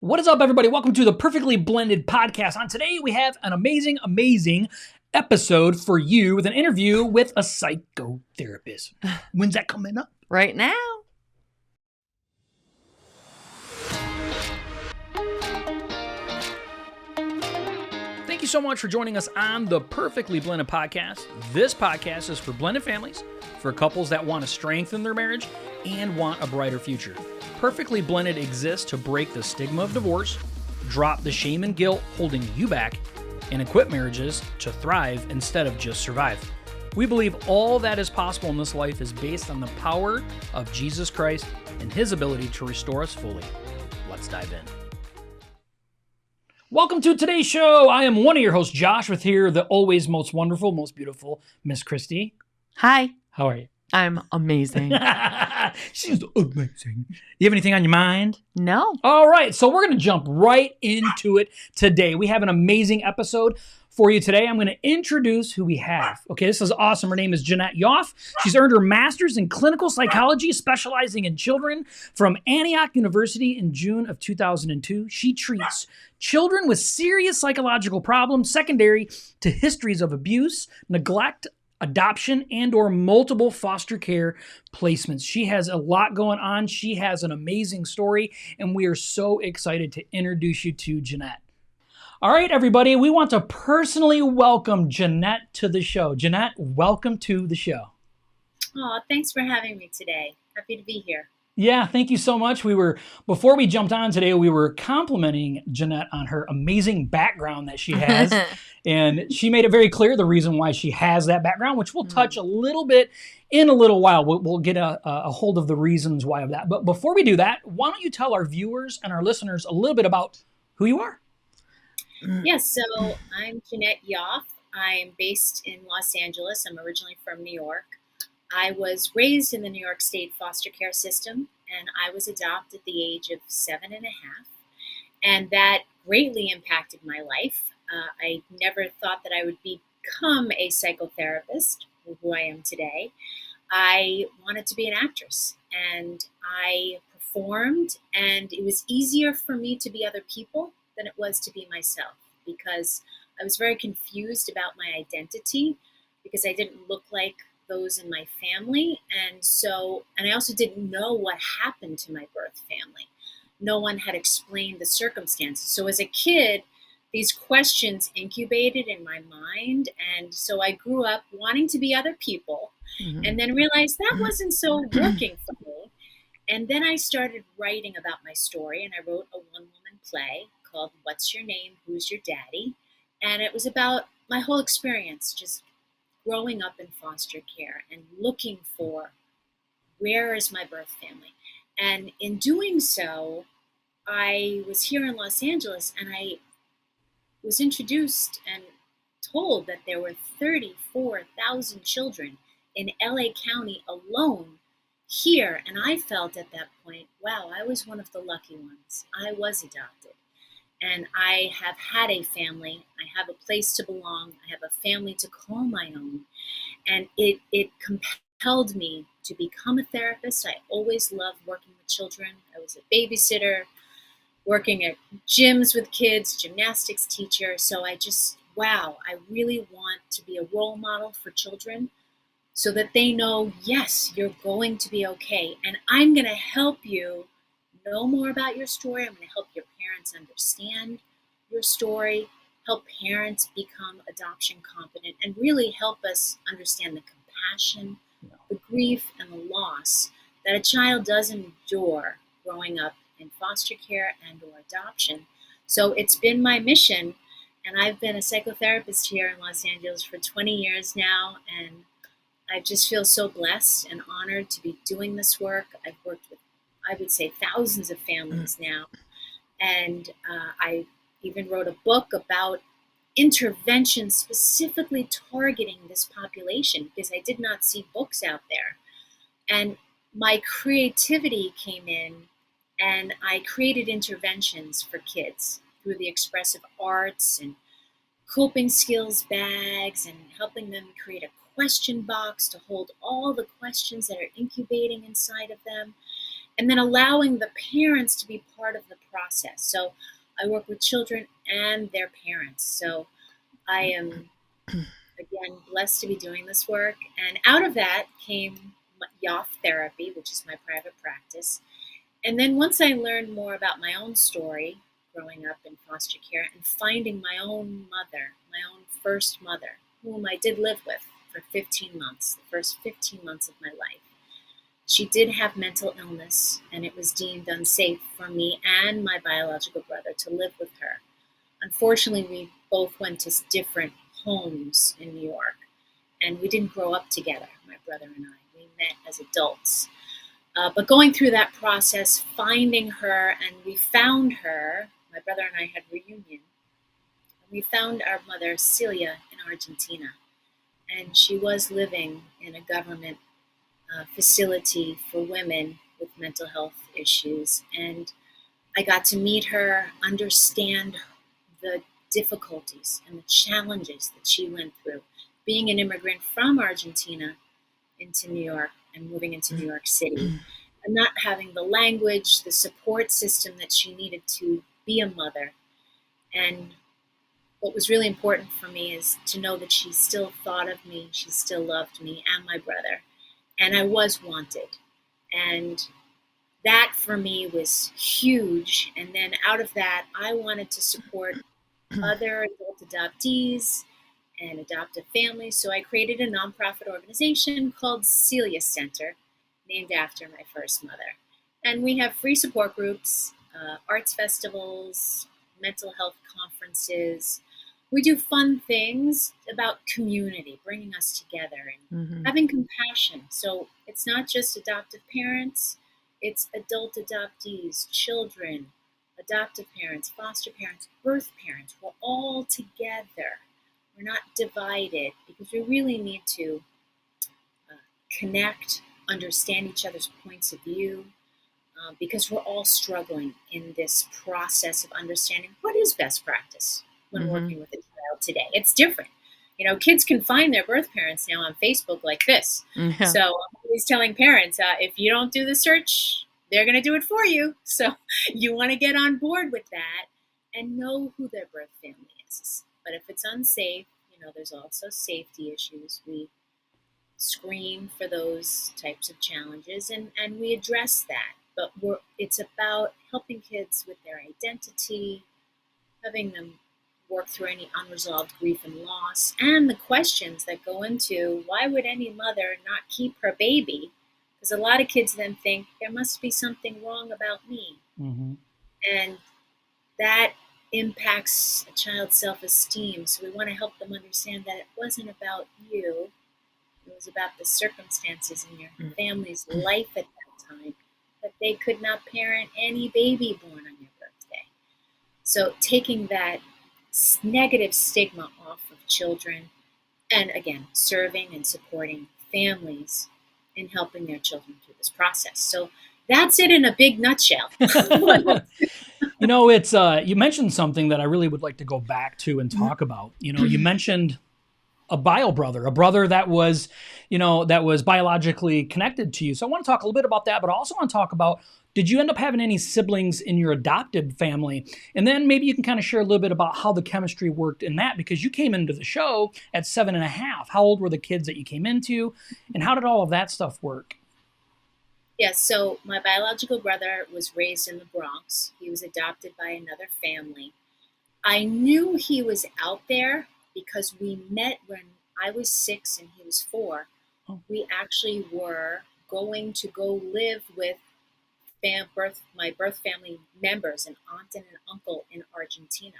What is up, everybody? Welcome to the Perfectly Blended Podcast. On today, we have an amazing episode for you with an interview with a psychotherapist. When's that coming up? Right now. Thank you so much for joining us on the Perfectly Blended Podcast. This podcast is for blended families, for couples that want to strengthen their marriage and want a brighter future. Perfectly Blended exists to break the stigma of divorce, drop the shame and guilt holding you back, and equip marriages to thrive instead of just survive. We believe all that is possible in this life is based on the power of Jesus Christ and His ability to restore us fully. Let's dive in. Welcome to today's show. I am one of your hosts, Josh, with here the always most wonderful, most beautiful Miss Christy. Hi. How are you? I'm amazing. She's amazing. You have anything on your mind? No. All right, so we're going to jump right into it today. We have an amazing episode for you today. I'm going to introduce who we have. Okay, this is awesome. Her name is Jeanette Yoffe. She's earned her master's in clinical psychology, specializing in children from Antioch University in June of 2002. She treats children with serious psychological problems secondary to histories of abuse, neglect, adoption, and or multiple foster care placements. She has a lot going on. She has an amazing story, and we are so excited to introduce you to Jeanette. All right, everybody, we want to personally welcome Jeanette to the show. Jeanette, welcome to the show. Oh, thanks for having me today. Happy to be here. Yeah, thank you so much. Before we jumped on today, we were complimenting Jeanette on her amazing background that she has. And she made it very clear the reason why she has that background, which we'll touch a little bit in a little while. We'll get a hold of the reasons why of that. But before we do that, why don't you tell our viewers and our listeners a little bit about who you are? Yes, so I'm Jeanette Yoffe. I'm based in Los Angeles. I'm originally from New York. I was raised in the New York State foster care system, and I was adopted at the age of 7.5. And that greatly impacted my life. I never thought that I would become a psychotherapist, who I am today. I wanted to be an actress, and I performed, and it was easier for me to be other people than it was to be myself, because I was very confused about my identity, because I didn't look like those in my family. And I also didn't know what happened to my birth family. No one had explained the circumstances. So as a kid, these questions incubated in my mind. And so I grew up wanting to be other people, and then realized that wasn't so working for me. And then I started writing about my story, and I wrote a one-woman play called What's Your Name? Who's Your Daddy? And it was about my whole experience, just growing up in foster care and looking for where is my birth family. And in doing so, I was here in Los Angeles, and I was introduced and told that there were 34,000 children in LA County alone here. And I felt at that point, wow, I was one of the lucky ones. I was adopted. And I have had a family. I have a place to belong. I have a family to call my own. And it compelled me to become a therapist. I always loved working with children. I was a babysitter, working at gyms with kids, gymnastics teacher. So I really want to be a role model for children so that they know, yes, you're going to be okay. And I'm going to help you know more about your story. I'm going to help your parents understand your story, help parents become adoption competent, and really help us understand the compassion, the grief, and the loss that a child does endure growing up in foster care and or adoption. So it's been my mission, and I've been a psychotherapist here in Los Angeles for 20 years now, and I just feel so blessed and honored to be doing this work. I've worked with, I would say, thousands of families now. And I even wrote a book about interventions specifically targeting this population, because I did not see books out there. And my creativity came in, and I created interventions for kids through the expressive arts and coping skills bags, and helping them create a question box to hold all the questions that are incubating inside of them. and then allowing the parents to be part of the process. So I work with children and their parents. So I am, again, blessed to be doing this work. And out of that came Yoffe Therapy, which is my private practice. And then once I learned more about my own story, growing up in foster care and finding my own mother, my own first mother, whom I did live with for 15 months, the first 15 months of my life. She did have mental illness, and it was deemed unsafe for me and my biological brother to live with her. Unfortunately, we both went to different homes in New York, and we didn't grow up together, my brother and I. We met as adults. But going through that process, finding her, and we found her, my brother and I had reunion. We found our mother, Celia, in Argentina, and she was living in a government facility for women with mental health issues. And I got to meet her, understand the difficulties and the challenges that she went through, being an immigrant from Argentina into New York and moving into New York City, and not having the language, the support system that she needed to be a mother. And what was really important for me is to know that she still thought of me, she still loved me and my brother, and I was wanted. And that for me was huge. And then out of that, I wanted to support other adult adoptees and adoptive families. So I created a nonprofit organization called Celia Center, named after my first mother. And we have free support groups, arts festivals, mental health conferences. We do fun things about community, bringing us together and having compassion. So it's not just adoptive parents, it's adult adoptees, children, adoptive parents, foster parents, birth parents. We're all together. We're not divided, because we really need to connect, understand each other's points of view, because we're all struggling in this process of understanding what is best practice when working with a child today. It's different. You know, kids can find their birth parents now on Facebook like this. Yeah. So I'm always telling parents, if you don't do the search, they're going to do it for you. So you want to get on board with that and know who their birth family is. But if it's unsafe, you know, there's also safety issues. We screen for those types of challenges, and we address that. But it's about helping kids with their identity, having them work through any unresolved grief and loss, and the questions that go into why would any mother not keep her baby? Because a lot of kids then think there must be something wrong about me. And that impacts a child's self-esteem. So we want to help them understand that it wasn't about you. It was about the circumstances in your family's life at that time, that they could not parent any baby born on your birthday. So taking that negative stigma off of children, and again, serving and supporting families in helping their children through this process. So that's it in a big nutshell. You know, it's you mentioned something that I really would like to go back to and talk about. You know, you mentioned a bio brother, a brother that was, you know, that was biologically connected to you. So I want to talk a little bit about that, but I also want to talk about, did you end up having any siblings in your adopted family? And then maybe you can kind of share a little bit about how the chemistry worked in that, because you came into the show at 7.5. How old were the kids that you came into, and how did all of that stuff work? Yes, so my biological brother was raised in the Bronx. He was adopted by another family. I knew he was out there because we met when I was 6 and he was 4. We actually were going to go live with my birth family members, an aunt and an uncle in Argentina.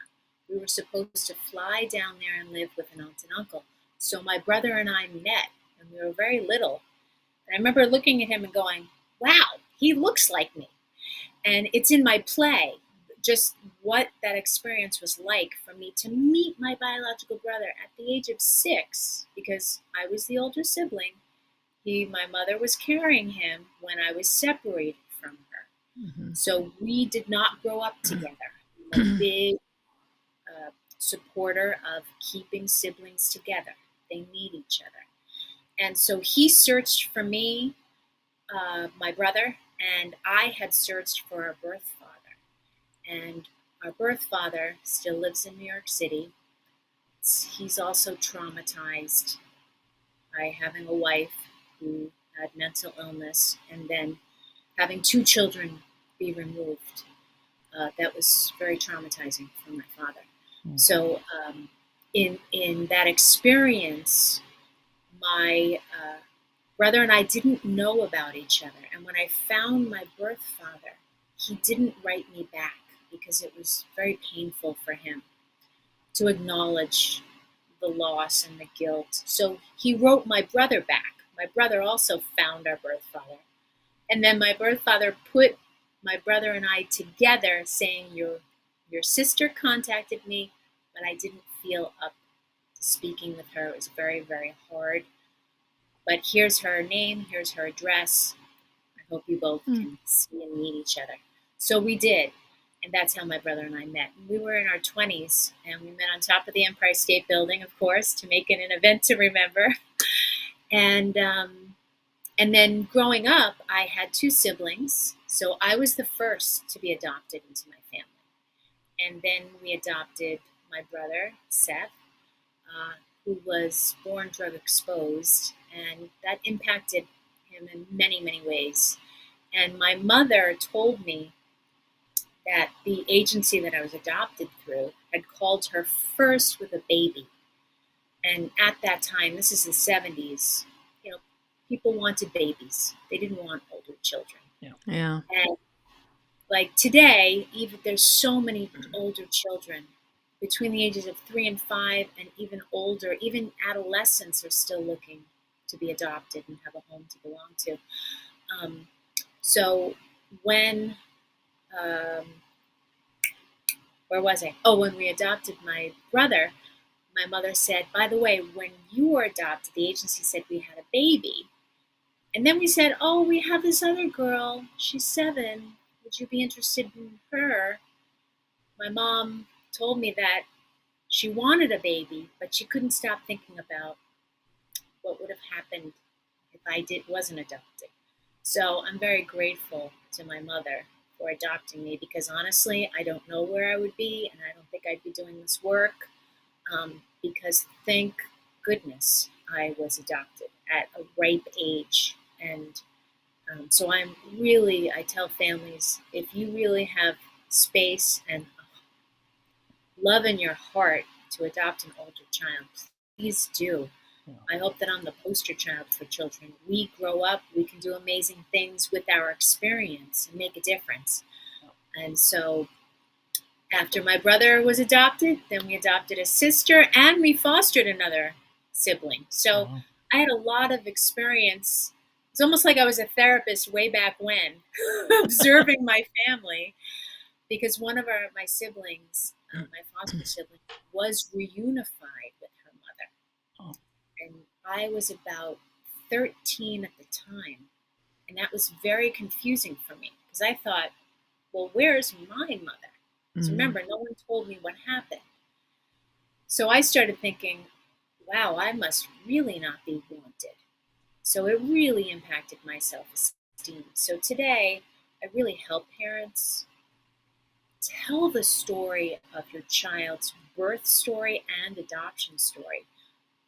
We were supposed to fly down there and live with an aunt and uncle. So my brother and I met, and we were very little. And I remember looking at him and going, wow, he looks like me. And it's in my play, just what that experience was like for me to meet my biological brother at the age of 6, because I was the older sibling. My mother was carrying him when I was separated from her. So we did not grow up together. I'm a big supporter of keeping siblings together. They need each other. And so he searched for me, my brother, And I had searched for our birth father. And our birth father still lives in New York City. He's also traumatized by having a wife who had mental illness and then having 2 children be removed. That was very traumatizing for my father. So in that experience, my brother and I didn't know about each other. And when I found my birth father, he didn't write me back because it was very painful for him to acknowledge the loss and the guilt. So he wrote my brother back. My brother also found our birth father. And then my birth father put my brother and I together saying, your sister contacted me, but I didn't feel up to speaking with her. It was very, very hard. But here's her name, here's her address. I hope you both can see and meet each other. So we did. And that's how my brother and I met. We were in our 20s, and we met on top of the Empire State Building, of course, to make it an event to remember. And then growing up, I had 2 siblings. So I was the first to be adopted into my family. And then we adopted my brother, Seth, who was born drug exposed. And that impacted him in many, many ways. And my mother told me that the agency that I was adopted through had called her first with a baby. And at that time, this is the 70s, people wanted babies. They didn't want older children. Yeah. And like today, even there's so many older children between the ages of 3 and 5 and even older. Even adolescents are still looking to be adopted and have a home to belong to. So when where was I? Oh, when we adopted my brother, my mother said, by the way, when you were adopted, the agency said we had a baby. And then we said, oh, we have this other girl. She's 7. Would you be interested in her? My mom told me that she wanted a baby, but she couldn't stop thinking about what would have happened if I wasn't adopted. So I'm very grateful to my mother for adopting me, because honestly, I don't know where I would be, and I don't think I'd be doing this work, because thank goodness I was adopted at a ripe age. And so I tell families, if you really have space and love in your heart to adopt an older child, please do. I hope that I'm the poster child for children. We grow up, we can do amazing things with our experience and make a difference. And so after my brother was adopted, then we adopted a sister and we fostered another sibling. So I had a lot of experience. It's almost like I was a therapist way back when, observing my family, because one of my siblings, my foster sibling, was reunified with her mother. And I was about 13 at the time. And that was very confusing for me, because I thought, well, where's my mother? Because remember, no one told me what happened. So I started thinking, wow, I must really not be wanted. So it really impacted my self-esteem. So today, I really help parents tell the story of your child's birth story and adoption story.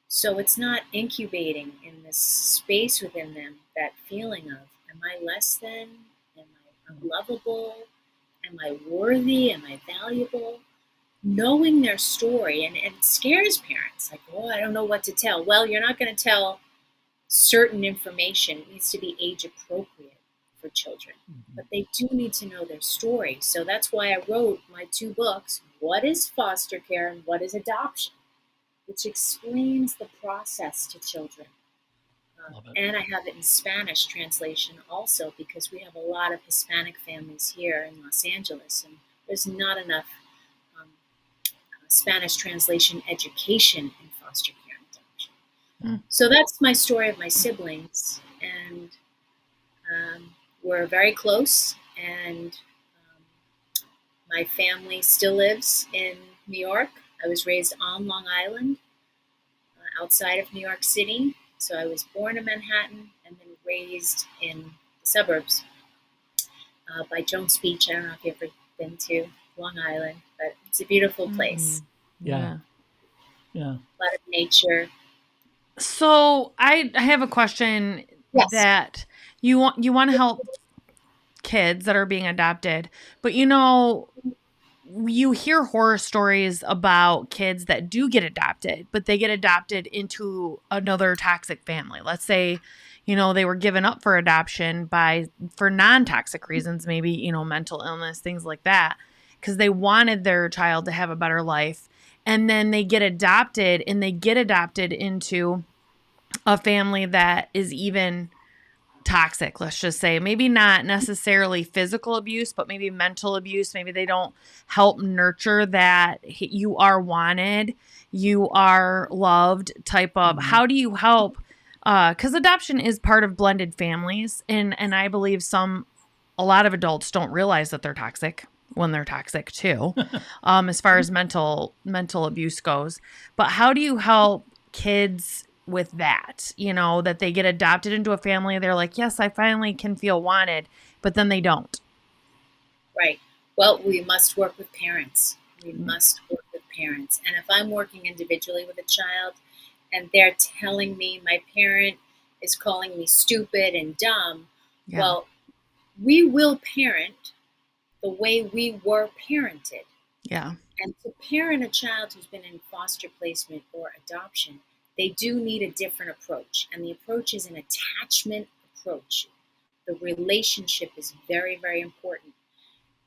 So it's not incubating in this space within them, that feeling of, am I less than? Am I unlovable? Am I worthy? Am I valuable? Knowing their story, and it scares parents, like, oh, I don't know what to tell. Well, you're not going to tell certain information. It needs to be age appropriate for children, but they do need to know their story. So that's why I wrote my 2 books, What is Foster Care and What is Adoption, which explains the process to children. And I have it in Spanish translation also, because we have a lot of Hispanic families here in Los Angeles, and there's not enough Spanish translation education in foster care and adoption. So that's my story of my siblings, and we're very close, and my family still lives in New York. I was raised on Long Island, outside of New York City. So I was born in Manhattan and then raised in the suburbs. by Jones Beach. I don't know if you've ever been to Long Island, but it's a beautiful place. Yeah. Yeah. A lot of nature. So I have a question Yes. that you want to help kids that are being adopted, but you hear horror stories about kids that do get adopted, but they get adopted into another toxic family. Let's say, they were given up for adoption for non-toxic reasons, maybe, mental illness, things like that, because they wanted their child to have a better life. And then they get adopted into a family that is even toxic, let's just say. Maybe not necessarily physical abuse, but maybe mental abuse. Maybe they don't help nurture that you are wanted, you are loved type of. How do you help? Because adoption is part of blended families, and I believe a lot of adults don't realize that they're toxic when they're toxic too, as far as mental abuse goes. But how do you help kids with that, that they get adopted into a family? They're like, yes, I finally can feel wanted, but then they don't. Right. Well, we must work with parents. We must work with parents. And if I'm working individually with a child and they're telling me my parent is calling me stupid and dumb, well, we will parent the way we were parented. Yeah. And to parent a child who's been in foster placement or adoption, they do need a different approach. And the approach is an attachment approach. The relationship is very, very important.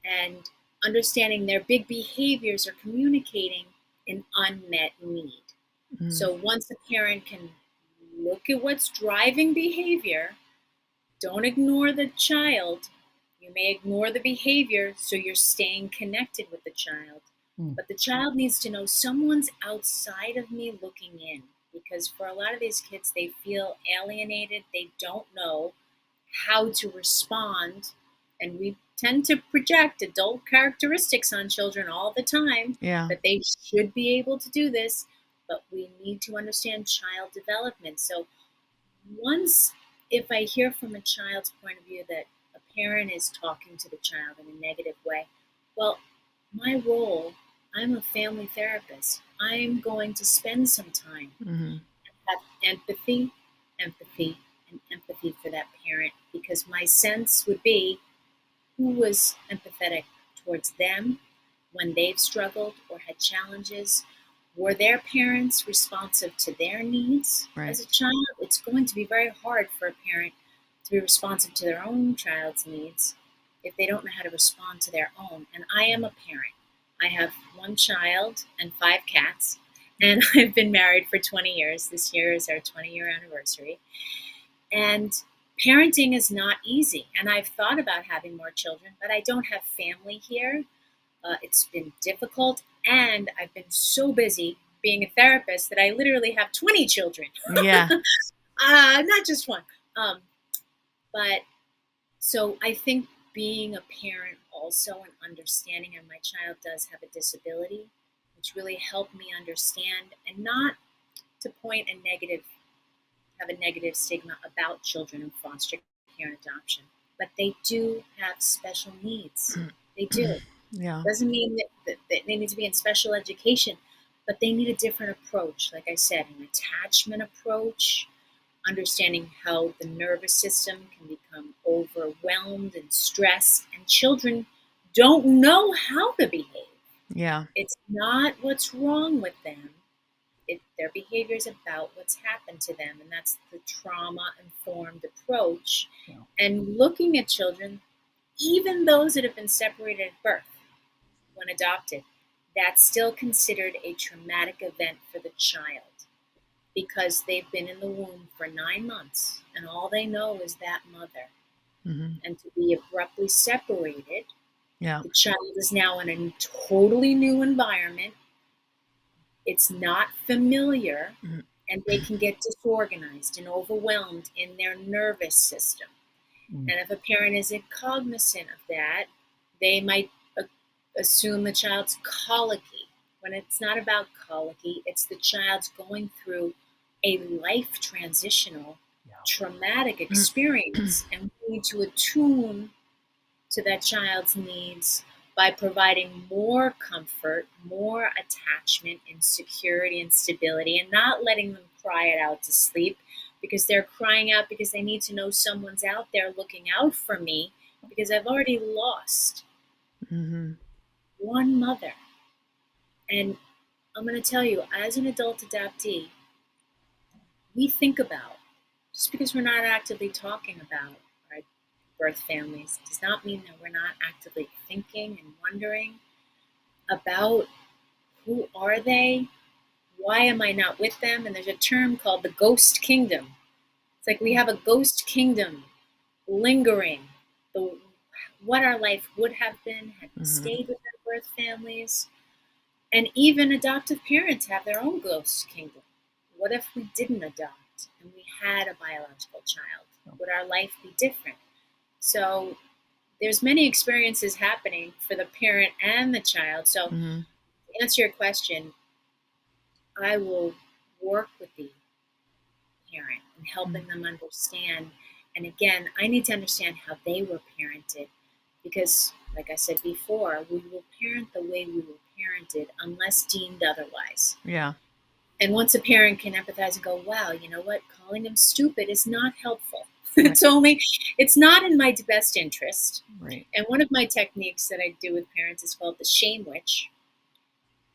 And understanding their big behaviors are communicating an unmet need. So once a parent can look at what's driving behavior, don't ignore the child. You may ignore the behavior, so you're staying connected with the child. But the child needs to know someone's outside of me looking in. Because for a lot of these kids, they feel alienated. They don't know how to respond. And we tend to project adult characteristics on children all the time, that they should be able to do this, but we need to understand child development. So if I hear from a child's point of view that a parent is talking to the child in a negative way, well, my role, I'm a family therapist. I'm going to spend some time and have empathy, and empathy for that parent, because my sense would be, who was empathetic towards them when they've struggled or had challenges? Were their parents responsive to their needs? Right. As a child, it's going to be very hard for a parent to be responsive to their own child's needs if they don't know how to respond to their own. And I am a parent. I have one child and 5 cats, and I've been married for 20 years. This year is our 20-year anniversary. And parenting is not easy. And I've thought about having more children, but I don't have family here. It's been difficult. And I've been so busy being a therapist that I literally have 20 children. Yeah. Not just one. But so I think being a parent also, and understanding, and my child does have a disability, which really helped me understand, and not to have a negative stigma about children in foster care and adoption, but they do have special needs. They do. Yeah. Doesn't mean that they need to be in special education, but they need a different approach. Like I said, an attachment approach, understanding how the nervous system can become overwhelmed and stressed, and children don't know how to behave. Yeah. It's not what's wrong with them. Their behavior is about what's happened to them, and that's the trauma-informed approach. Yeah. And looking at children, even those that have been separated at birth, when adopted, that's still considered a traumatic event for the child, because they've been in the womb for 9 months, and all they know is that mother. And to be abruptly separated, the child is now in a totally new environment. It's not familiar, and they can get disorganized and overwhelmed in their nervous system. And if a parent isn't cognizant of that, they might assume the child's colicky, when it's not about colicky. It's the child's going through a life transitional traumatic experience, and we need to attune to that child's needs by providing more comfort, more attachment and security and stability, and not letting them cry it out to sleep because they're crying out because they need to know someone's out there looking out for me because I've already lost one mother. And I'm going to tell you, as an adult adoptee, we think about, just because we're not actively talking about our birth families does not mean that we're not actively thinking and wondering about who are they, why am I not with them? And there's a term called the ghost kingdom. It's like we have a ghost kingdom lingering, what our life would have been had we stayed with our birth families. And even adoptive parents have their own ghost kingdom. What if we didn't adopt and we had a biological child? Would our life be different? So there's many experiences happening for the parent and the child. So to answer your question, I will work with the parent and helping them understand. And again, I need to understand how they were parented because, like I said before, we will parent the way we were parented unless deemed otherwise. Yeah. And once a parent can empathize and go, wow, you know what, calling them stupid is not helpful. Right. It's not in my best interest. Right. And one of my techniques that I do with parents is called the shame witch,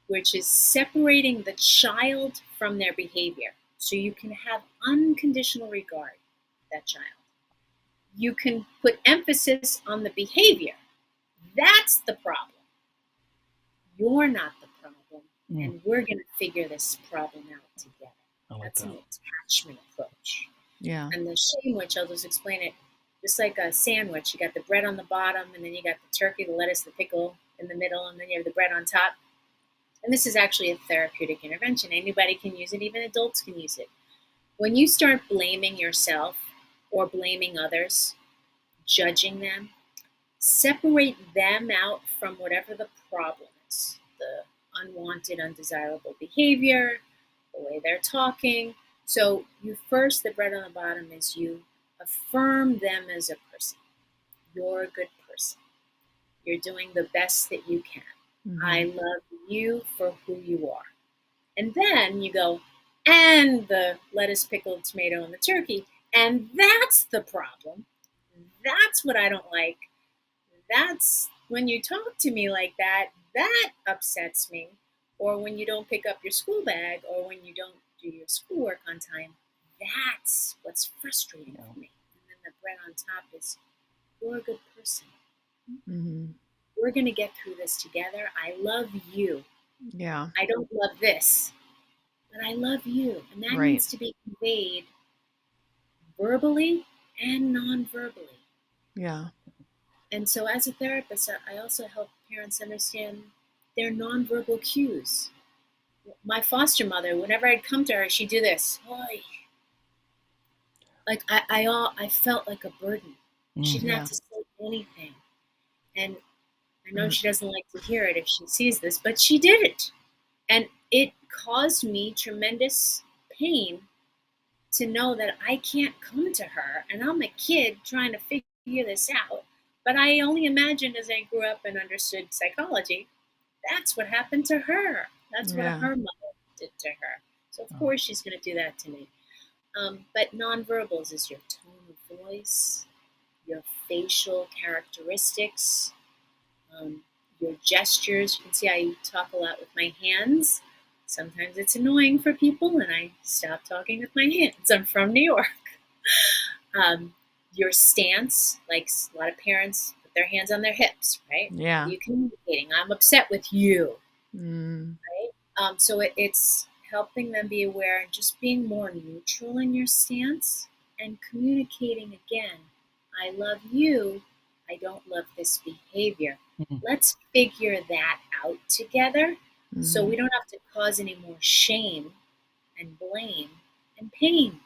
which is separating the child from their behavior. So you can have unconditional regard for that child. You can put emphasis on the behavior. That's the problem. You're not the problem. And we're going to figure this problem out together. That's an attachment approach. Yeah. And the shame witch, I'll just explain it, just like a sandwich. You got the bread on the bottom, and then you got the turkey, the lettuce, the pickle in the middle, and then you have the bread on top. And this is actually a therapeutic intervention. Anybody can use it, even adults can use it. When you start blaming yourself or blaming others, judging them, separate them out from whatever the problem is, the unwanted, undesirable behavior, the way they're talking. So you first, the bread on the bottom is you affirm them as a person. You're a good person. You're doing the best that you can. I love you for who you are. And then you go, and the lettuce, pickle, tomato, and the turkey. And that's the problem. That's what I don't like. That's when you talk to me like that, that upsets me. Or when you don't pick up your school bag, or when you don't do your schoolwork on time, that's what's frustrating for me. And then the bread on top is, you're a good person. We're going to get through this together. I love you. Yeah. I don't love this, but I love you. And that needs to be conveyed verbally and non-verbally. Yeah. And so as a therapist, I also help parents understand their nonverbal cues. My foster mother, whenever I'd come to her, she'd do this. Oy. Like I felt like a burden. She didn't have to say anything. And I know she doesn't like to hear it if she sees this, but she did it. And it caused me tremendous pain to know that I can't come to her. And I'm a kid trying to figure this out. But I only imagined as I grew up and understood psychology, that's what happened to her. That's what her mother did to her. So of course she's going to do that to me. But nonverbals is your tone of voice, your facial characteristics, your gestures. You can see I talk a lot with my hands. Sometimes it's annoying for people, and I stop talking with my hands. I'm from New York. Your stance, like a lot of parents put their hands on their hips, right? Yeah. You communicating. I'm upset with you, right? So it's helping them be aware and just being more neutral in your stance and communicating again. I love you. I don't love this behavior. Let's figure that out together so we don't have to cause any more shame and blame and pain.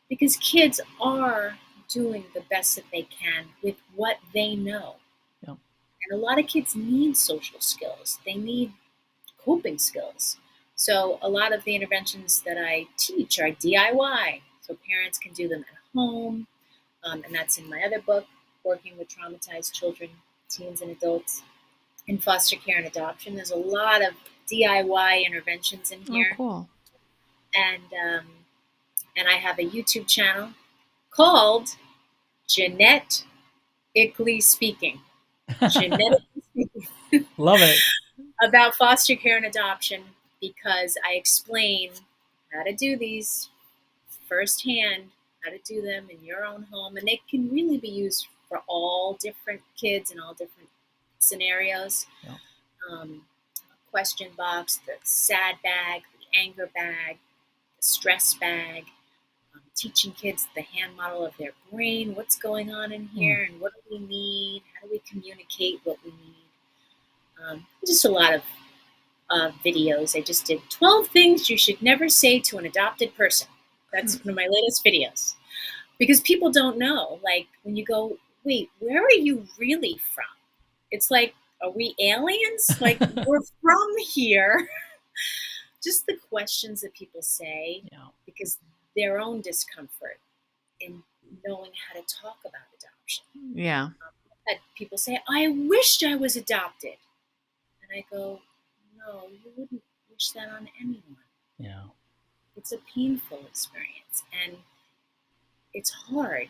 Because kids are doing the best that they can with what they know. Yep. And a lot of kids need social skills. They need coping skills. So a lot of the interventions that I teach are DIY. So parents can do them at home. And that's in my other book, working with traumatized children, teens, and adults in foster care and adoption. There's a lot of DIY interventions in here. Oh, cool. And I have a YouTube channel called Jeanette Yoffe Speaking. Jeanette Speaking. Love it. About foster care and adoption, because I explain how to do these firsthand, how to do them in your own home, and they can really be used for all different kids in all different scenarios. Yeah. A question box, the sad bag, the anger bag, the stress bag, teaching kids the hand model of their brain, what's going on in here, and what do we need, how do we communicate what we need. Just a lot of videos. I just did 12 things you should never say to an adopted person. That's one of my latest videos. Because people don't know, like when you go, wait, where are you really from? It's like, are we aliens? Like, we're from here. Just the questions that people say, because their own discomfort in knowing how to talk about adoption. Yeah. I've had people say, I wished I was adopted. And I go, no, you wouldn't wish that on anyone. Yeah. It's a painful experience, and it's hard.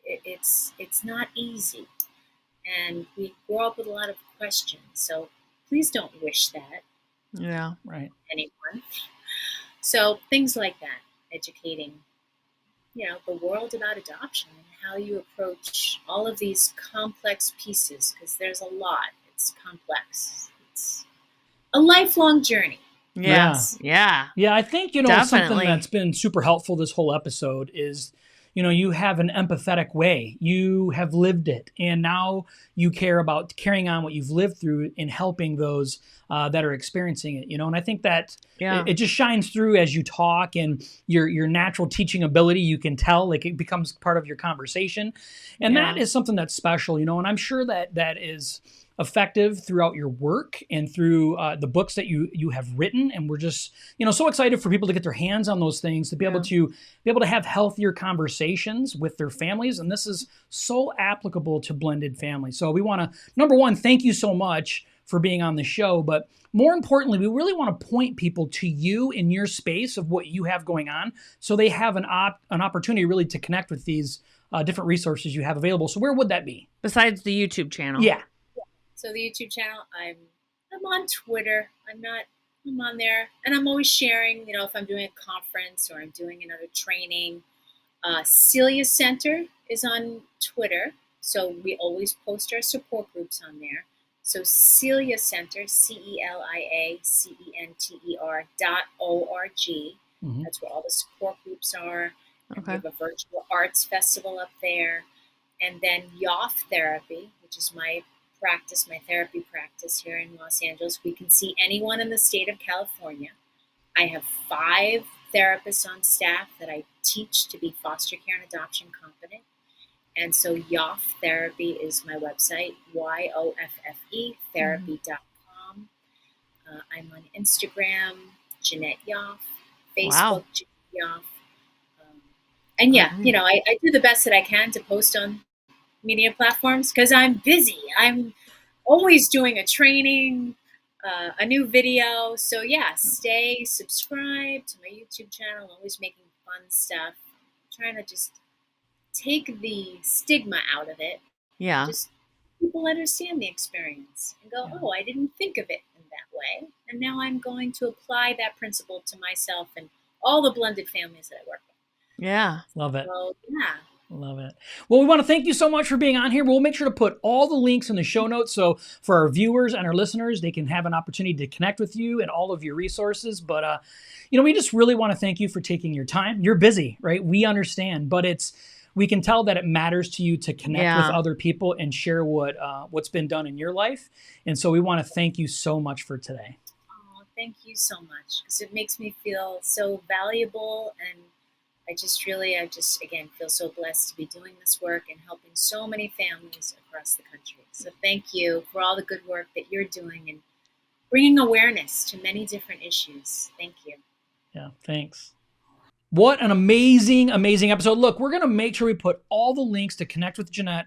It's not easy. And we grow up with a lot of questions. So please don't wish that. Yeah. Right. Anyone. So things like that, educating, the world about adoption and how you approach all of these complex pieces, because there's a lot. It's complex. It's a lifelong journey. Yes. Yeah. Yeah. I think, Definitely. something that's been super helpful this whole episode is, you have an empathetic way. You have lived it, and now you care about carrying on what you've lived through and helping those that are experiencing it. And I think that it just shines through as you talk, and your natural teaching ability. You can tell, like, it becomes part of your conversation, and that is something that's special. And I'm sure that is effective throughout your work and through the books that you have written. And we're just, so excited for people to get their hands on those things, to be able to have healthier conversations with their families. And this is so applicable to blended families. So we want to, number one, thank you so much for being on the show. But more importantly, we really want to point people to you in your space of what you have going on, so they have an opportunity really to connect with these different resources you have available. So where would that be? Besides the YouTube channel. Yeah. So the YouTube channel, I'm on Twitter. I'm on there, and I'm always sharing, if I'm doing a conference or I'm doing another training. Celia Center is on Twitter, so we always post our support groups on there. So Celia Center, CELIACENTER.org. That's where all the support groups are. And we have a virtual arts festival up there. And then Yoffe Therapy, which is my therapy practice here in Los Angeles. We can see anyone in the state of California. I have 5 therapists on staff that I teach to be foster care and adoption competent. And so Yoffe Therapy is my website, YOFFE therapy.com. I'm on Instagram, Jeanette Yoffe, Facebook, Jeanette Yoffe. And I do the best that I can to post on media platforms, because I'm busy. I'm always doing a training, a new video. So stay subscribed to my YouTube channel. I'm always making fun stuff. I'm trying to just take the stigma out of it. Yeah. Just people understand the experience and go, oh, I didn't think of it in that way. And now I'm going to apply that principle to myself and all the blended families that I work with. Yeah. Love it. So, Love it. Well, we want to thank you so much for being on here. We'll make sure to put all the links in the show notes, so for our viewers and our listeners, they can have an opportunity to connect with you and all of your resources. But, we just really want to thank you for taking your time. You're busy, right? We understand, but we can tell that it matters to you to connect with other people and share what's been done in your life. And so we want to thank you so much for today. Oh, thank you so much, because it makes me feel so valuable, and I just again feel so blessed to be doing this work and helping so many families across the country. So thank you for all the good work that you're doing and bringing awareness to many different issues. Thank you. Yeah, thanks. What an amazing, amazing episode. Look, we're going to make sure we put all the links to connect with Jeanette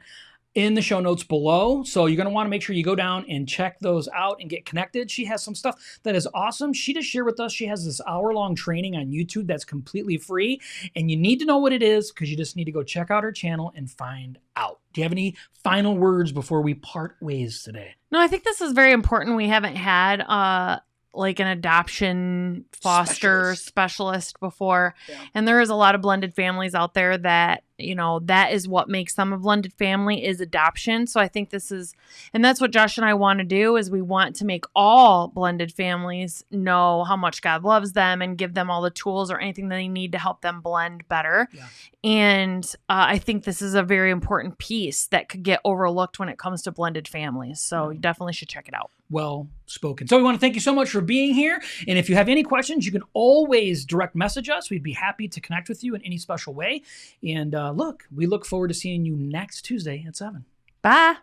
in the show notes below. So you're going to want to make sure you go down and check those out and get connected. She has some stuff that is awesome. She just shared with us, she has this hour-long training on YouTube that's completely free. And you need to know what it is because you just need to go check out her channel and find out. Do you have any final words before we part ways today? No, I think this is very important. We haven't had like an adoption foster specialist before. Yeah. And there is a lot of blended families out there that, you know, that is what makes them a blended family is adoption. So I think this is, and that's what Josh and I want to do is we want to make all blended families know how much God loves them and give them all the tools or anything that they need to help them blend better. Yeah. And I think this is a very important piece that could get overlooked when it comes to blended families. So you definitely should check it out. Well spoken. So we want to thank you so much for being here. And if you have any questions, you can always direct message us. We'd be happy to connect with you in any special way. And we look forward to seeing you next Tuesday at 7. Bye.